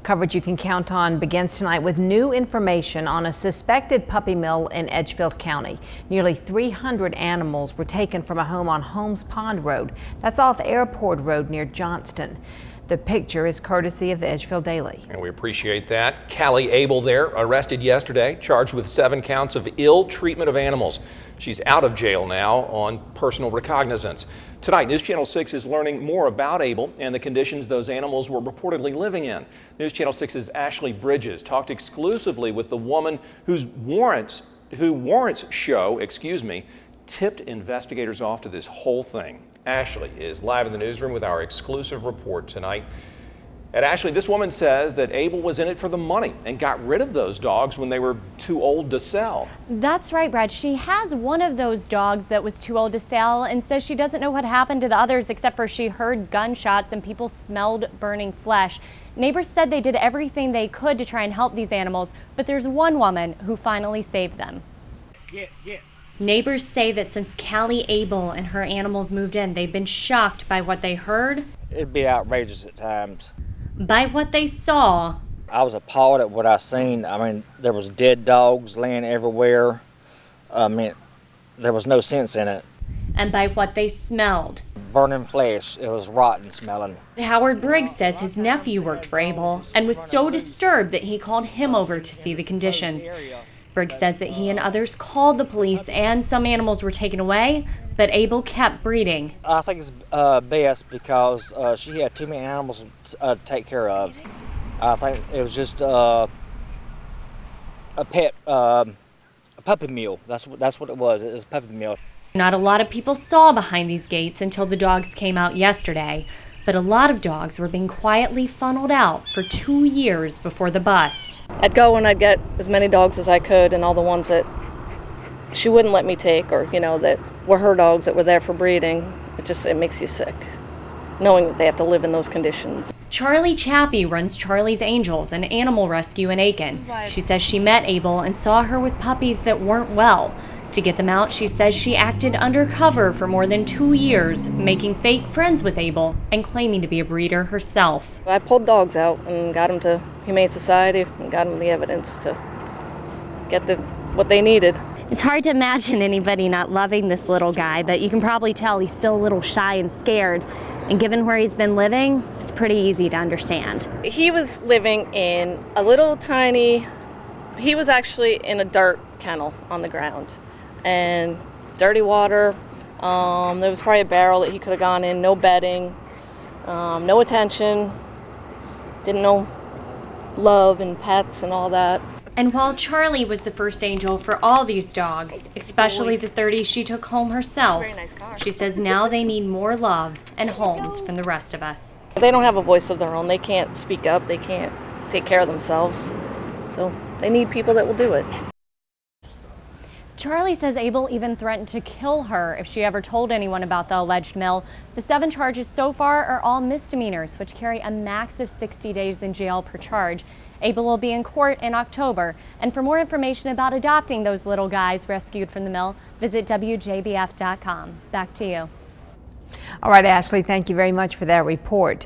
Coverage you can count on begins tonight with new information on a suspected puppy mill in Edgefield County. Nearly 300 animals were taken from a home on Holmes Pond Road. That's off Airport Road near Johnston. The picture is courtesy of the Edgefield Daily. And we appreciate that. Callie Abel there, arrested yesterday, charged with 7 counts of ill treatment of animals. She's out of jail now on personal recognizance. Tonight, News Channel 6 is learning more about Abel and the conditions those animals were reportedly living in. News Channel 6's Ashley Bridges talked exclusively with the woman who warrants show, tipped investigators off to this whole thing. Ashley is live in the newsroom with our exclusive report tonight. And Ashley, this woman says that Abel was in it for the money and got rid of those dogs when they were too old to sell. That's right, Brad. She has one of those dogs that was too old to sell and says she doesn't know what happened to the others except for she heard gunshots and people smelled burning flesh. Neighbors said they did everything they could to try and help these animals, but there's one woman who finally saved them. Neighbors say that since Callie Abel and her animals moved in, they've been shocked by what they heard. It'd be outrageous at times. By what they saw. I was appalled at what I seen. I mean, there was dead dogs laying everywhere. I mean, there was no sense in it. And by what they smelled. Burning flesh. It was rotten smelling. Howard Briggs says his nephew worked for Abel and was so disturbed that he called him over to see the conditions. Briggs says that he and others called the police and some animals were taken away, but Abel kept breeding. I think it's best because she had too many animals to take care of. I think it was just a pet, a puppy mill. That's what it was. It was a puppy mill. Not a lot of people saw behind these gates until the dogs came out yesterday, but a lot of dogs were being quietly funneled out for 2 years before the bust. I'd go and I'd get as many dogs as I could, and all the ones that she wouldn't let me take, or that were her dogs that were there for breeding. It makes you sick, knowing that they have to live in those conditions. Charlie Chappie runs Charlie's Angels, an animal rescue in Aiken. She says she met Abel and saw her with puppies that weren't well. To get them out, she says she acted undercover for more than 2 years, making fake friends with Abel and claiming to be a breeder herself. I pulled dogs out and got them to Humane Society and got them the evidence to get what they needed. It's hard to imagine anybody not loving this little guy, but you can probably tell he's still a little shy and scared. And given where he's been living, it's pretty easy to understand. He was living in a little tiny, he was actually in a dirt kennel on the ground. And dirty water, there was probably a barrel that he could have gone in, no bedding, no attention, didn't know love and pets and all that. And while Charlie was the first angel for all these dogs, especially the 30 she took home herself, she says now they need more love and homes from the rest of us. They don't have a voice of their own. They can't speak up. They can't take care of themselves. So they need people that will do it. Charlie says Abel even threatened to kill her if she ever told anyone about the alleged mill. The 7 charges so far are all misdemeanors, which carry a max of 60 days in jail per charge. Abel will be in court in October. And for more information about adopting those little guys rescued from the mill, visit WJBF.com. Back to you. All right, Ashley, thank you very much for that report.